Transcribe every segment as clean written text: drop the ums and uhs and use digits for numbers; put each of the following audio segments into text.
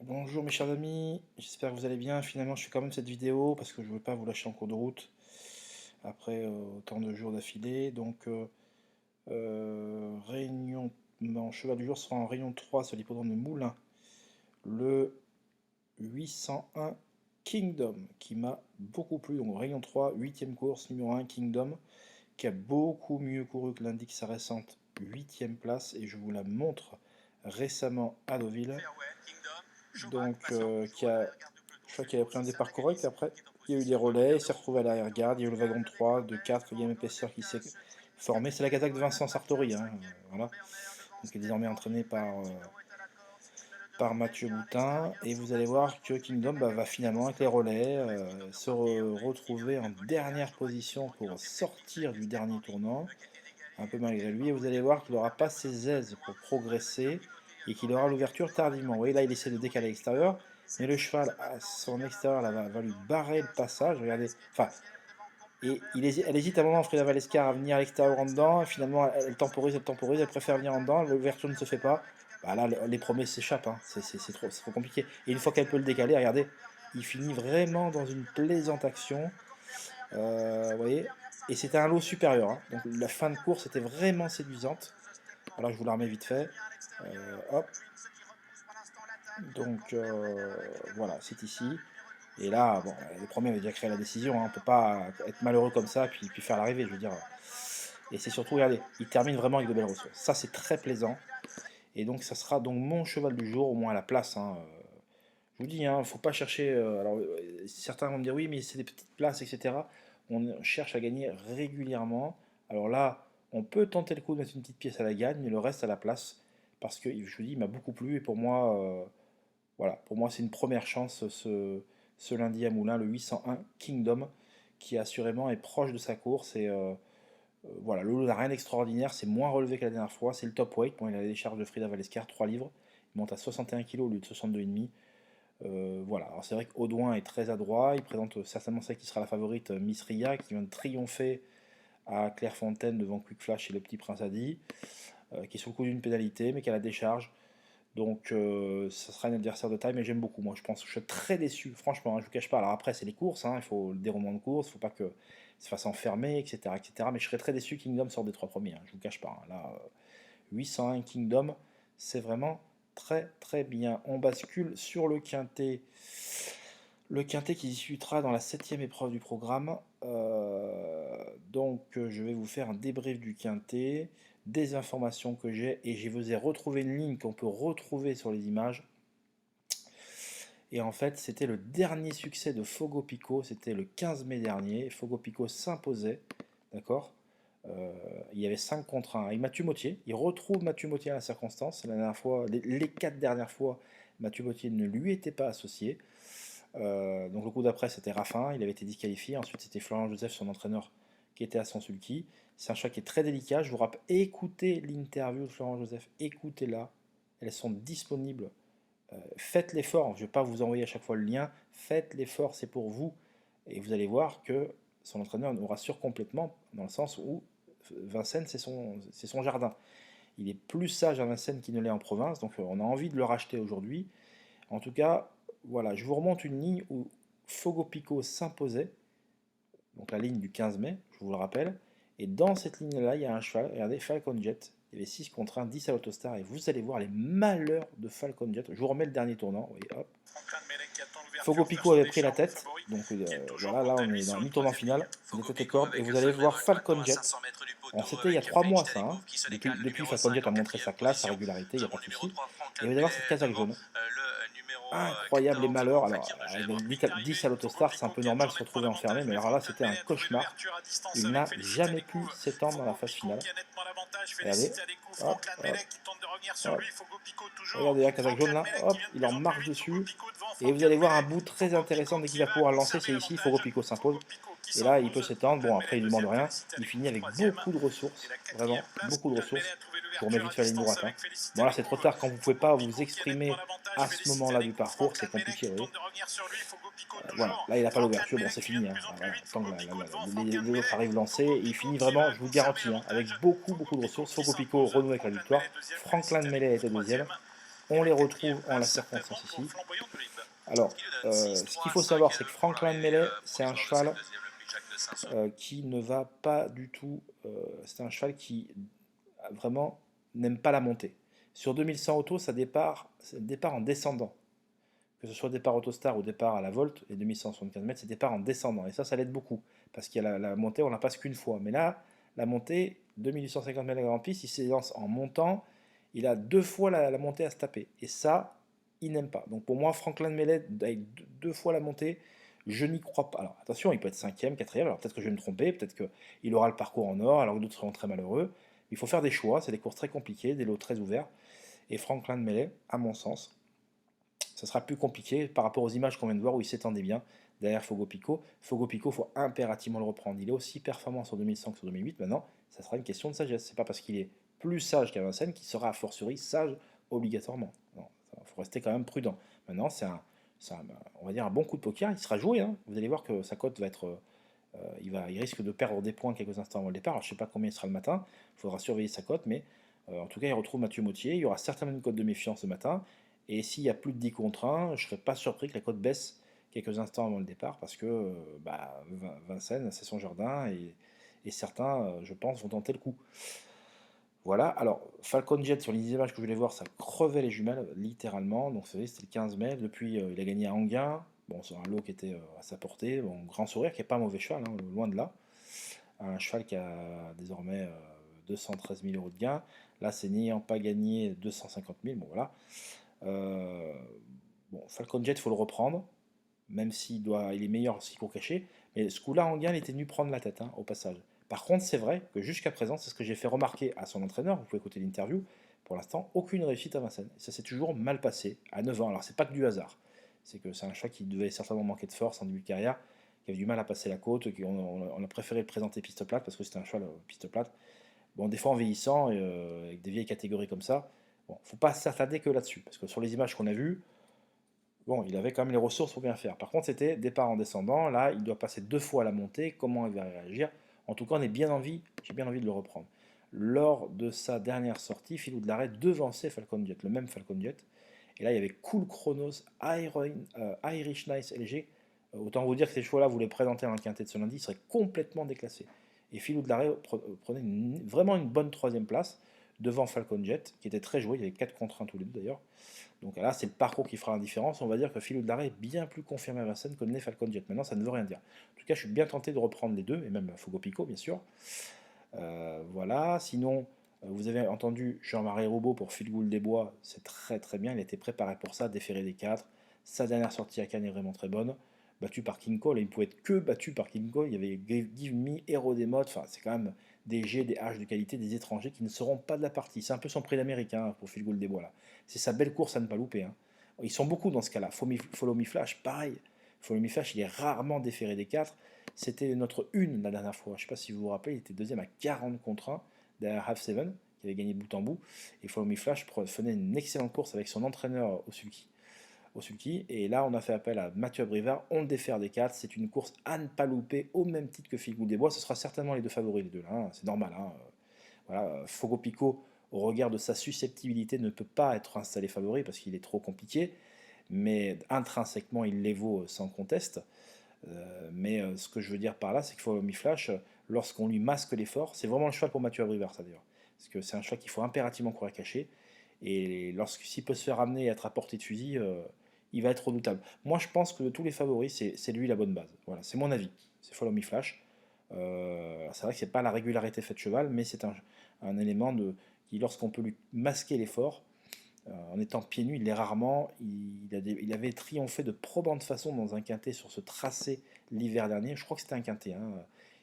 Bonjour mes chers amis, j'espère que vous allez bien. Finalement, je fais quand même cette vidéo parce que je ne veux pas vous lâcher en cours de route après autant de jours d'affilée. Réunion, mon cheval du jour sera en réunion 3 sur l'hippodrome de Moulins, le 801 Kingdom qui m'a beaucoup plu. Donc, réunion 3, 8e course, numéro 1 Kingdom, qui a beaucoup mieux couru que l'indique sa récente 8e place et je vous la montre récemment à Deauville. Je crois qu'il avait pris un départ correct. Après, il y a eu des relais, il s'est retrouvé à l'arrière-garde. Il y a eu le wagon de 3, de 4, il y a un épaisseur qui s'est formé. C'est la Kazakh de Vincent Sartori, hein, voilà. Donc, il est désormais entraîné par Mathieu Boutin. Et vous allez voir que Kingdom va finalement, avec les relais, retrouver en dernière position pour sortir du dernier tournant, un peu malgré lui. Et vous allez voir qu'il n'aura pas ses aises pour progresser et qu'il aura l'ouverture tardivement. Vous voyez, là, il essaie de décaler à l'extérieur, mais le cheval, à son extérieur, là, va lui barrer le passage. Regardez, enfin, et elle hésite à un moment, Frida Valescar, à venir à l'extérieur en dedans. Et finalement, elle temporise, elle préfère venir en dedans. L'ouverture ne se fait pas. Bah là, les premiers s'échappent, hein. C'est trop compliqué. Et une fois qu'elle peut le décaler, regardez, il finit vraiment dans une plaisante action. Vous voyez, et c'était un lot supérieur, hein. Donc la fin de course était vraiment séduisante. Alors je vous la remets vite fait. Hop. Donc voilà, c'est ici. Et là, bon, les premiers avaient déjà créé la décision, hein. On ne peut pas être malheureux comme ça, puis faire l'arrivée, je veux dire. Et c'est surtout, regardez, il termine vraiment avec de belles ressources. Ça, c'est très plaisant. Et donc, ça sera donc mon cheval du jour, au moins à la place, hein. Je vous dis, hein, faut pas chercher. Certains vont me dire oui, mais c'est des petites places, etc. On cherche à gagner régulièrement. Alors là, on peut tenter le coup de mettre une petite pièce à la gagne, mais le reste à la place, parce que je vous dis, il m'a beaucoup plu et pour moi, voilà, pour moi c'est une première chance ce lundi à Moulins, le 801 Kingdom, qui assurément est proche de sa course et voilà, le lot n'a rien d'extraordinaire, c'est moins relevé que la dernière fois, c'est le top weight. Bon, il a les charges de Frida Valescar, 3 livres, il monte à 61 kg au lieu de 62,5. Voilà, alors c'est vrai qu'Audouin est très adroit, il présente certainement celle qui sera la favorite, Miss Ria, qui vient de triompher à Clairefontaine devant Quick Flash et le petit Prince Adi, qui est sous le coup d'une pénalité, mais qui a la décharge. Donc ça sera un adversaire de taille, mais j'aime beaucoup. Moi, je pense que je suis très déçu, franchement, hein, je ne vous cache pas. Alors après, c'est les courses, hein, il faut le déroulement de course, il ne faut pas que se fasse enfermer, etc., etc. Mais je serais très déçu que Kingdom sorte des trois premiers, hein, je ne vous cache pas, hein. Là, 801 Kingdom, c'est vraiment très très bien. On bascule sur le quintet. Le quintet qui disputera dans la septième épreuve du programme. Je vais vous faire un débrief du quintet, des informations que j'ai, et je vous ai retrouvé une ligne qu'on peut retrouver sur les images. Et en fait, c'était le dernier succès de Fogo Pico, c'était le 15 mai dernier. Fogo Pico s'imposait, d'accord. Il y avait 5 contre 1 avec Mathieu Mottier. Il retrouve Mathieu Mottier à la circonstance. La dernière fois, les 4 dernières fois, Mathieu Mottier ne lui était pas associé. Donc le coup d'après, c'était Raffin, il avait été disqualifié. Ensuite, c'était Florian Joseph, son entraîneur, qui était à son sulky. C'est un choix qui est très délicat. Je vous rappelle, écoutez l'interview de Florian Joseph, écoutez-la. Elles sont disponibles. Faites l'effort. Je ne vais pas vous envoyer à chaque fois le lien. Faites l'effort, c'est pour vous. Et vous allez voir que son entraîneur nous rassure complètement, dans le sens où Vincennes, c'est son jardin. Il est plus sage à Vincennes qu'il ne l'est en province, donc on a envie de le racheter aujourd'hui. En tout cas, voilà, je vous remonte une ligne où Fogo Pico s'imposait, donc la ligne du 15 mai, je vous le rappelle. Et dans cette ligne-là, il y a un cheval, regardez, Falcon Jet. Il y avait 6 contre 1, 10 à l'autostar, et vous allez voir les malheurs de Falcon Jet. Je vous remets le dernier tournant, oui, hop. Fogo Pico avait pris la tête, donc voilà, là on est dans mi-tournant final, des têtes et cordes, et vous allez voir Falcon Jet. Bon, c'était il y a 3 mois ça, hein. Depuis Falcon Jet a montré sa classe, sa régularité, il n'y a pas de souci. Et vous allez voir cette casaque jaune. Incroyable les malheurs. Alors, avec 10 à l'autostar, c'est un peu normal de se retrouver enfermé, mais alors là, c'était un cauchemar. Il n'a jamais pu s'étendre dans la phase finale. Regardez, hop, hop, hop. Regardez la casaque jaune là, hop, il en marche dessus. Et vous allez voir un bout très intéressant dès qu'il va pouvoir lancer, c'est ici, Fogo Pico s'impose. Et là, il peut s'étendre. Bon, après, il ne demande rien. Il finit avec beaucoup de ressources, vraiment, beaucoup de ressources. Je vous remets vite fait la ligne droite, hein. Bon, là, c'est trop tard quand vous ne pouvez pas vous exprimer à ce moment-là du parcours, c'est compliqué, vous voyez. Voilà, là, il n'a pas l'ouverture, bon, c'est fini, hein. Voilà, tant que les autres arrivent lancés, il finit vraiment, je vous le garantis, hein, avec beaucoup, beaucoup de ressources. Fogo Pico renoue avec la victoire. Franklin Melee était deuxième. On les retrouve en la circonstance ici. Alors, ce qu'il faut savoir, c'est que Franklin Melee, c'est un cheval qui ne va pas du tout. C'est un cheval qui vraiment n'aime pas la montée. Sur 2100 auto, c'est départ en descendant. Que ce soit départ Autostar ou départ à la Volt, les 2175 mètres, c'est départ en descendant. Et ça l'aide beaucoup. Parce qu'il y a la montée, on la passe qu'une fois. Mais là, la montée, 2850 mètres à la grande piste, il s'élance en montant. Il a deux fois la montée à se taper. Et ça, il n'aime pas. Donc pour moi, Franklin Mellet, avec deux fois la montée, je n'y crois pas. Alors attention, il peut être cinquième, quatrième. Alors peut-être que je vais me tromper. Peut-être qu'il aura le parcours en or, alors que d'autres seront très malheureux. Il faut faire des choix. C'est des courses très compliquées, des lots très ouverts. Et Franklin Mellet, à mon sens, ça sera plus compliqué par rapport aux images qu'on vient de voir où il s'étendait bien derrière Fogo Pico. Fogo Pico, il faut impérativement le reprendre. Il est aussi performant sur 2005 que sur 2008. Maintenant, ça sera une question de sagesse. C'est pas parce qu'il est plus sage qu'à Vincennes qu'il sera a fortiori sage obligatoirement. Il faut rester quand même prudent. Maintenant, on va dire un bon coup de poker. Il sera joué. Hein. Vous allez voir que sa cote va être. Il risque de perdre des points quelques instants avant le départ. Alors, je ne sais pas combien il sera le matin. Il faudra surveiller sa cote, mais en tout cas, il retrouve Mathieu Mautier. Il y aura certainement une cote de méfiance ce matin. Et s'il y a plus de 10 contre 1, je ne serais pas surpris que la cote baisse quelques instants avant le départ parce que Vincennes, c'est son jardin et certains, je pense, vont tenter le coup. Voilà, alors Falcon Jet, sur les images que je voulais voir, ça crevait les jumelles, littéralement. Donc, vous savez, c'était le 15 mai. Depuis, il a gagné à Anguin. Bon, c'est un lot qui était à sa portée. Bon, grand sourire, qui n'est pas un mauvais cheval, hein, loin de là. Un cheval qui a désormais 213 000 euros de gain. Là, c'est n'ayant pas gagné 250 000. Bon, voilà. Euh, bon, Falcon Jet, il faut le reprendre, même il est meilleur s'il court caché. Mais ce coup-là, Anguin, il était venu prendre la tête, hein, au passage. Par contre, c'est vrai que jusqu'à présent, c'est ce que j'ai fait remarquer à son entraîneur. Vous pouvez écouter l'interview. Pour l'instant, aucune réussite à Vincennes. Ça s'est toujours mal passé à 9 ans. Alors, c'est pas que du hasard. C'est que c'est un chat qui devait certainement manquer de force en début de carrière, qui avait du mal à passer la côte. On a préféré le présenter piste plate parce que c'était un cheval piste plate. Bon, des fois en vieillissant, avec des vieilles catégories comme ça, bon, faut pas s'attarder que là-dessus. Parce que sur les images qu'on a vues, bon, il avait quand même les ressources pour bien faire. Par contre, c'était départ en descendant. Là, il doit passer deux fois à la montée. Comment il va réagir? En tout cas, j'ai bien envie de le reprendre. Lors de sa dernière sortie, Philou de l'arrêt devançait Falcon Jet, le même Falcon Jet. Et là, il y avait Cool Chronos, Irish Nice LG. Autant vous dire que ces choix-là, vous les présentez dans le quintet de ce lundi, ils seraient complètement déclassés. Et Philou de l'arrêt prenait vraiment une bonne troisième place devant Falcon Jet, qui était très joué. Il y avait 4 contre 1 tous les deux d'ailleurs. Donc là, c'est le parcours qui fera la différence. On va dire que Philou de l'arrêt est bien plus confirmé à Vincennes que ne l'est Falcon Jet. Maintenant, ça ne veut rien dire. En tout cas, je suis bien tenté de reprendre les deux, et même Fogo Pico, bien sûr. Voilà. Sinon, vous avez entendu Jean-Marie Roubaud pour Phil Gould des Bois. C'est très très bien. Il était préparé pour ça, déféré des 4. Sa dernière sortie à Cannes est vraiment très bonne. Battu par King Cole, et il ne pouvait être que battu par King Cole. Il y avait Give Me, Hero des modes. Enfin, c'est quand même des G, des H de qualité, des étrangers qui ne seront pas de la partie. C'est un peu son prix d'américain pour Phil Gould des Bois là. C'est sa belle course à ne pas louper. Hein. Ils sont beaucoup dans ce cas-là. Follow Me Flash, pareil. Follow Me Flash, il est rarement déféré des 4. C'était notre une la dernière fois. Je ne sais pas si vous vous rappelez, il était deuxième à 40 contre 1 derrière Half Seven, qui avait gagné de bout en bout. Et Follow Me Flash faisait une excellente course avec son entraîneur au sulky. Et là, on a fait appel à Mathieu Abrivard. On le défère des 4. C'est une course à ne pas louper, au même titre que Figou des Bois. Ce sera certainement les deux favoris, les deux là. Hein. C'est normal. Hein. Voilà, Fogo Pico, au regard de sa susceptibilité, ne peut pas être installé favori parce qu'il est trop compliqué. Mais intrinsèquement, il les vaut sans conteste. Mais ce que je veux dire par là, c'est qu'il faut Mi-Flash, lorsqu'on lui masque l'effort, c'est vraiment le cheval pour Mathieu Abrivard, ça d'ailleurs. Parce que c'est un cheval qu'il faut impérativement courir caché. Et s'il peut se faire amener et être à portée de fusil, il va être redoutable. Moi, je pense que de tous les favoris, c'est lui la bonne base. Voilà, c'est mon avis. C'est Follow Me Flash. C'est vrai que c'est pas la régularité faite cheval, mais c'est un élément qui, lorsqu'on peut lui masquer l'effort, en étant pieds nus, il l'est rarement. Il avait triomphé de probante façon dans un quintet sur ce tracé l'hiver dernier. Je crois que c'était un quintet. Hein.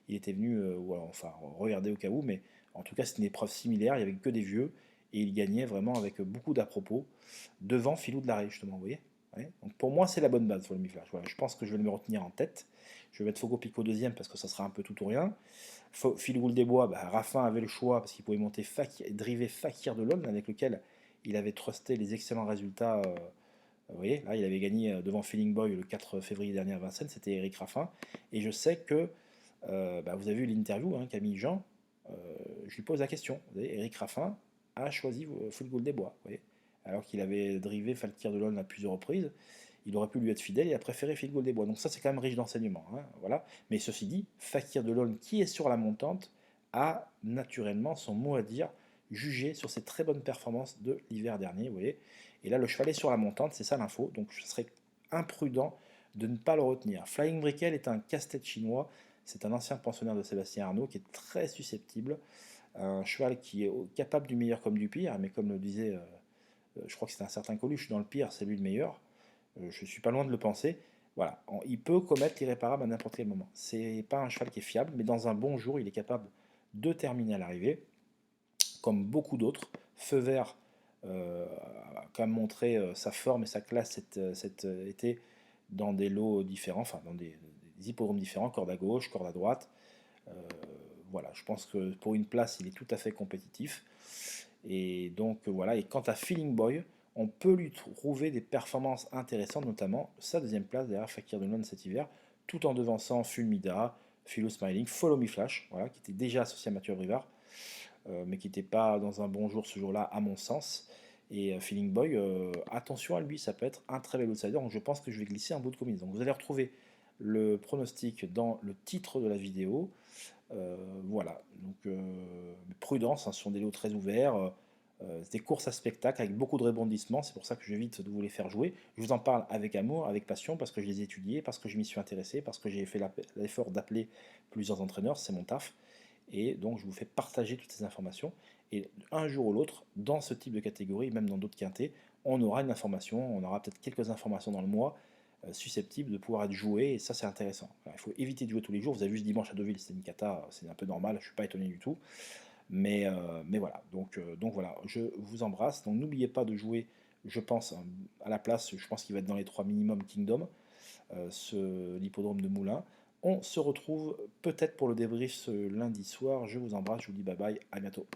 Il était venu, enfin, regarder au cas où, mais en tout cas, c'était une épreuve similaire. Il n'y avait que des vieux et il gagnait vraiment avec beaucoup d'à-propos devant Philou de l'arrêt, justement. Vous voyez, ouais. Donc pour moi, c'est la bonne base pour le mi-flash. Voilà, je pense que je vais me retenir en tête. Je vais mettre Fogo Pico deuxième parce que ça sera un peu tout ou rien. Philou des Bois, Raffin avait le choix parce qu'il pouvait monter driver Fakir de l'Aune avec lequel il avait trusté les excellents résultats. Vous voyez, là, il avait gagné devant Feeling Boy le 4 février dernier à Vincennes, c'était Eric Raffin. Et je sais que, vous avez vu l'interview, hein, Camille Jean, je lui pose la question. Vous voyez, Eric Raffin a choisi Full Gold des Bois. Vous voyez. alors qu'il avait drivé Fakir de l'Aulne à plusieurs reprises. Il aurait pu lui être fidèle, il a préféré Phil Gold-des-Bois. Donc ça, c'est quand même riche d'enseignements, hein, voilà. Mais ceci dit, Fakir de l'Aulne, qui est sur la montante, a naturellement son mot à dire, jugé sur ses très bonnes performances de l'hiver dernier, vous voyez. Et là, le cheval est sur la montante, c'est ça l'info. Donc ce serait imprudent de ne pas le retenir. Flying Brickell est un casse-tête chinois. C'est un ancien pensionnaire de Sébastien Arnaud qui est très susceptible. Un cheval qui est capable du meilleur comme du pire, mais comme le disait, je crois que c'était un certain Coluche, dans le pire, c'est lui le meilleur. Je suis pas loin de le penser. Voilà, il peut commettre l'irréparable à n'importe quel moment. C'est pas un cheval qui est fiable, mais dans un bon jour, il est capable de terminer à l'arrivée, comme beaucoup d'autres. Feu vert a quand même montré sa forme et sa classe cet été dans des lots différents, enfin dans des hippodromes différents, corde à gauche, corde à droite. Euh, voilà, je pense que pour une place, il est tout à fait compétitif. Et donc voilà, et quant à Feeling Boy, on peut lui trouver des performances intéressantes, notamment sa deuxième place derrière Fakir de Londres cet hiver, tout en devançant Fulmida, Philo Smiling, Follow Me Flash, voilà, qui était déjà associé à Mathieu Brivard, mais qui n'était pas dans un bon jour ce jour-là, à mon sens. Et Feeling Boy, attention à lui, ça peut être un très bel outsider, donc je pense que je vais glisser un bout de combinaison. Donc vous allez retrouver le pronostic dans le titre de la vidéo. Voilà, donc prudence, hein, ce sont des lots très ouverts, des courses à spectacle avec beaucoup de rebondissements, c'est pour ça que j'évite de vous les faire jouer. Je vous en parle avec amour, avec passion, parce que je les ai étudiés, parce que je m'y suis intéressé, parce que j'ai fait l'effort d'appeler plusieurs entraîneurs, c'est mon taf, et donc je vous fais partager toutes ces informations. Et un jour ou l'autre, dans ce type de catégorie, même dans d'autres quintés, on aura une information, on aura peut-être quelques informations dans le mois susceptibles de pouvoir être jouées, et ça c'est intéressant. Alors, il faut éviter de jouer tous les jours, vous avez vu ce dimanche à Deauville, c'était une cata, c'est un peu normal, je ne suis pas étonné du tout. Mais voilà, donc voilà, je vous embrasse. Donc n'oubliez pas de jouer, je pense, à la place, je pense qu'il va être dans les 3 minimum Kingdom, l'hippodrome de Moulins. On se retrouve peut-être pour le débrief ce lundi soir. Je vous embrasse, je vous dis bye bye, à bientôt.